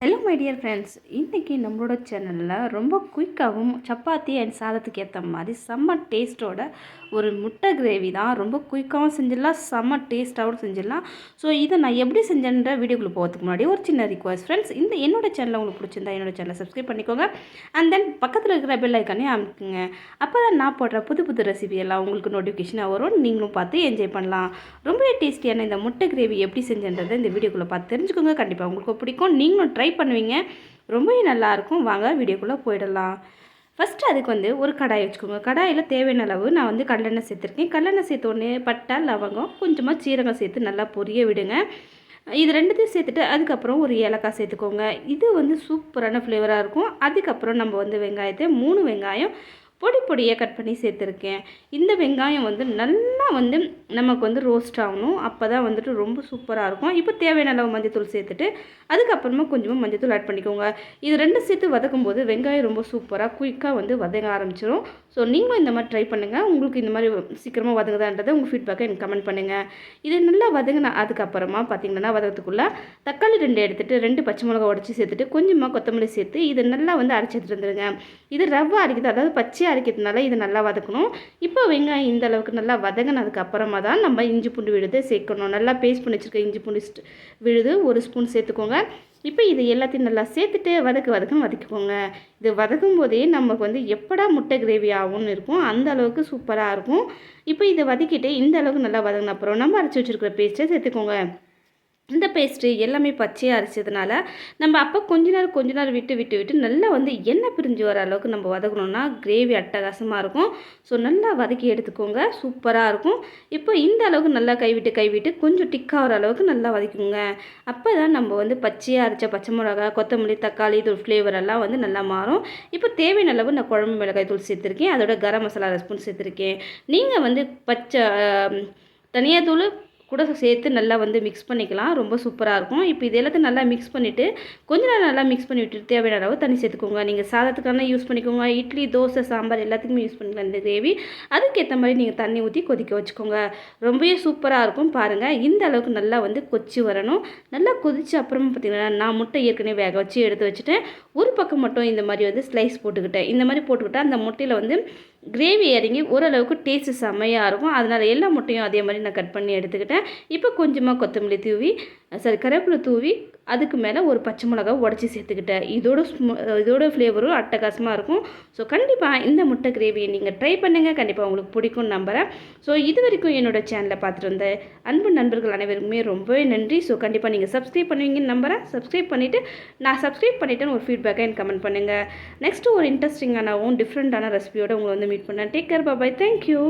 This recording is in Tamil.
ஹலோ மை டியர் ஃப்ரெண்ட்ஸ், இன்றைக்கி நம்மளோட சேனலில் ரொம்ப குயிக்காகவும் சப்பாத்தி அண்ட் சாதத்துக்கு ஏற்ற மாதிரி செம்ம டேஸ்ட்டோட ஒரு முட்டை கிரேவி தான். ரொம்ப குயிக்காகவும் செஞ்சிடலாம், செம்ம டேஸ்ட்டாகவும் செஞ்சிடலாம். ஸோ இதை நான் எப்படி செஞ்சேன்ற வீடியோக்குள்ளே போகிறதுக்கு முன்னாடி ஒரு சின்ன ரிக்வஸ்ட் ஃப்ரெண்ட்ஸ், என்னோட சேனலை உங்களுக்கு பிடிச்சிருந்தா என்னோட சேனலை சப்ஸ்கிரைப் பண்ணிக்கோங்க. அண்ட் தென் பக்கத்தில் இருக்கிற பெல் ஐக்கானே அமைக்குங்க. அப்போ தான் நான் போடுற புது புது ரெசிபி எல்லாம் உங்களுக்கு நோட்டிஃபிகேஷனாக வரும், நீங்களும் பார்த்து என்ஜாய் பண்ணலாம். ரொம்ப டேஸ்டியான இந்த முட்டை கிரேவி எப்படி செஞ்சன்றதை இந்த வீடியோக்குள்ளே பார்த்து தெரிஞ்சுக்கோங்க. கண்டிப்பாக உங்களுக்கு பிடிக்கும், நீங்களும் ட்ரை பண்ணுவீங்க, ரொம்பவே நல்லாயிருக்கும். வாங்க வீடியோக்குள்ளே போயிடலாம். ஃபஸ்ட்டு அதுக்கு ஒரு கடாய் வச்சுக்கோங்க. கடாயில் தேவையான அளவு நான் கடலெண்ணெய் சேர்த்துருக்கேன். கடலெண்ணெய் சேர்த்தோடனே பட்டை, லவங்கம், கொஞ்சமாக சீரகம் சேர்த்து நல்லா பொரிய விடுங்க. இது ரெண்டுத்தையும் சேர்த்துட்டு அதுக்கப்புறம் ஒரு ஏலக்காய் சேர்த்துக்கோங்க. இது சூப்பரான ஃப்ளேவராக இருக்கும். அதுக்கப்புறம் நம்ம வெங்காயத்தை 3 வெங்காயம் பொடி பொடியாக கட் பண்ணி சேர்த்துருக்கேன். இந்த வெங்காயம் நல்லா நமக்கு ரோஸ்ட் ஆகணும். அப்போ தான் ரொம்ப சூப்பராக இருக்கும். இப்போ தேவையான அளவு மஞ்சத்தூள் சேர்த்துட்டு அதுக்கப்புறமா கொஞ்சமாக மஞ்சத்தூள் ஆட் பண்ணிக்கோங்க. இது ரெண்டும் சேர்த்து வதக்கும் போது வெங்காயம் ரொம்ப சூப்பராக குயிக்காக வதங்க ஆரம்பிச்சிடும். ஸோ நீங்களும் இந்த மாதிரி ட்ரை பண்ணுங்கள். உங்களுக்கு இந்த மாதிரி சீக்கிரமாக வதங்குதான்றதை உங்கள் ஃபீட்பேக்கை எனக்கு கமெண்ட் பண்ணுங்கள். இது நல்லா வதங்கின அதுக்கப்புறமா பார்த்திங்கன்னா வதக்கத்துக்குள்ளே தக்காளி 2 எடுத்துகிட்டு 2 பச்சை மிளகா உடச்சி சேர்த்துட்டு கொஞ்சமாக கொத்தமல்லி சேர்த்து இது நல்லா அரைச்சி எடுத்துகிட்டு வந்துடுங்க. இது ரவை அரைக்குது, அதாவது பச்சையாக அரைக்கிறதுனால இது நல்லா வதக்கணும். இப்போ வெங்காயம் இந்த அளவுக்கு நல்லா வதங்கினதுக்கு அப்புறமா தான் நம்ம இஞ்சி பூண்டு விழுது சேர்க்கணும். நல்லா பேஸ்ட் பண்ணி வச்சுருக்க இஞ்சி பூண்டு விழுது 1 ஸ்பூன் சேர்த்துக்கோங்க. இப்போ இது எல்லாத்தையும் நல்லா சேர்த்துட்டு வதக்கிக்கோங்க. இது வதக்கும் போதே நமக்கு எப்படா முட்டை கிரேவி ஆகும்னு இருக்கும், அந்த அளவுக்கு சூப்பராக இருக்கும். இப்போ இதை வதக்கிட்டு இந்த அளவுக்கு நல்லா வதங்கின அப்புறம் நம்ம அரைச்சி வச்சுருக்கிற பேஸ்ட்டை சேர்த்துக்கோங்க. இந்த பேஸ்ட்டு எல்லாமே பச்சையாக அரைச்சதுனால நம்ம அப்போ கொஞ்ச நேரம் விட்டு நல்லா எண்ணெய் பிரிஞ்சு வர அளவுக்கு நம்ம வதக்கணுன்னா கிரேவி அட்டகாசமாக இருக்கும். ஸோ நல்லா வதக்கி எடுத்துக்கோங்க, சூப்பராக இருக்கும். இப்போ இந்த அளவுக்கு நல்லா கைவிட்டு கொஞ்சம் திக்காகிற அளவுக்கு நல்லா வதக்கிக்கோங்க. அப்போ தான் நம்ம பச்சையாக அரைச்ச பச்சை மிளகா, கொத்தமல்லி, தக்காளி இது ஃப்ளேவர் எல்லாம் நல்லா மாறும். இப்போ தேவையான அளவு நான் குழம்பு மிளகாய் தூள் சேர்த்துருக்கேன். அதோட கரம் மசாலா 1 ஸ்பூன் சேர்த்துருக்கேன். நீங்கள் பச்சை தனியாத்தூள் கூட சேர்த்து நல்லா மிக்ஸ் பண்ணிக்கலாம், ரொம்ப சூப்பராக இருக்கும். இப்போ இது எல்லாத்தையும் நல்லா மிக்ஸ் பண்ணிவிட்டு கொஞ்ச நேரம் நல்லா மிக்ஸ் பண்ணி விட்டுட்டு தேவையான அளவு தண்ணி சேர்த்துக்கோங்க. நீங்கள் சாதத்துக்கான யூஸ் பண்ணிக்கோங்க, இட்லி, தோசை, சாம்பார் எல்லாத்துக்குமே யூஸ் பண்ணிக்கலாம் இந்த கிரேவி. அதுக்கேற்ற மாதிரி நீங்கள் தண்ணி ஊற்றி கொதிக்க வச்சுக்கோங்க. ரொம்பவே சூப்பராக இருக்கும். பாருங்கள், இந்த அளவுக்கு நல்லா கொதிச்சு வரணும். நல்லா கொதிச்சு அப்புறமா பார்த்திங்கன்னா நான் முட்டை ஏற்கனவே வேக வச்சு எடுத்து வச்சுட்டேன். ஒரு பக்கம் மட்டும் இந்த மாதிரி ஸ்லைஸ் போட்டுக்கிட்டேன். இந்த மாதிரி போட்டுக்கிட்டால் அந்த முட்டையில் கிரேவி இறங்கி ஓரளவுக்கு டேஸ்ட்டு செம்மையாக இருக்கும். அதனால் எல்லா முட்டையும் அதே மாதிரி நான் கட் பண்ணி எடுத்துக்கிட்டேன். இப்போ கொஞ்சமாக கொத்தமல்லி கருவேப்பிலை தூவி அதுக்கு மேலே ஒரு பச்சை மிளகா உடச்சி சேர்த்துக்கிட்டேன். இதோட ஃப்ளேவரும் அட்டகாசமாக இருக்கும். ஸோ கண்டிப்பாக இந்த முட்டை கிரேவியை நீங்கள் ட்ரை பண்ணுங்கள், கண்டிப்பாக உங்களுக்கு பிடிக்கும்னு நம்புகிறேன். ஸோ இது வரைக்கும் என்னோடய சேனலை பார்த்துட்டு வந்த அன்பு நண்பர்கள் அனைவருக்குமே ரொம்பவே நன்றி. ஸோ கண்டிப்பாக நீங்கள் சப்ஸ்கிரைப் பண்ணுவீங்கன்னு நம்புகிறேன். சப்ஸ்கிரைப் பண்ணிவிட்டேன்னு ஒரு ஃபீட்பேக்கை எனக்கு கமெண்ட் பண்ணுங்கள். நெக்ஸ்ட்டு ஒரு இன்ட்ரெஸ்டிங்கானவும் டிஃப்ரெண்ட்டான ரெசிபியோடு உங்களை மீட் பண்ணேன். டேக் கேர், பாய், தேங்க்யூ.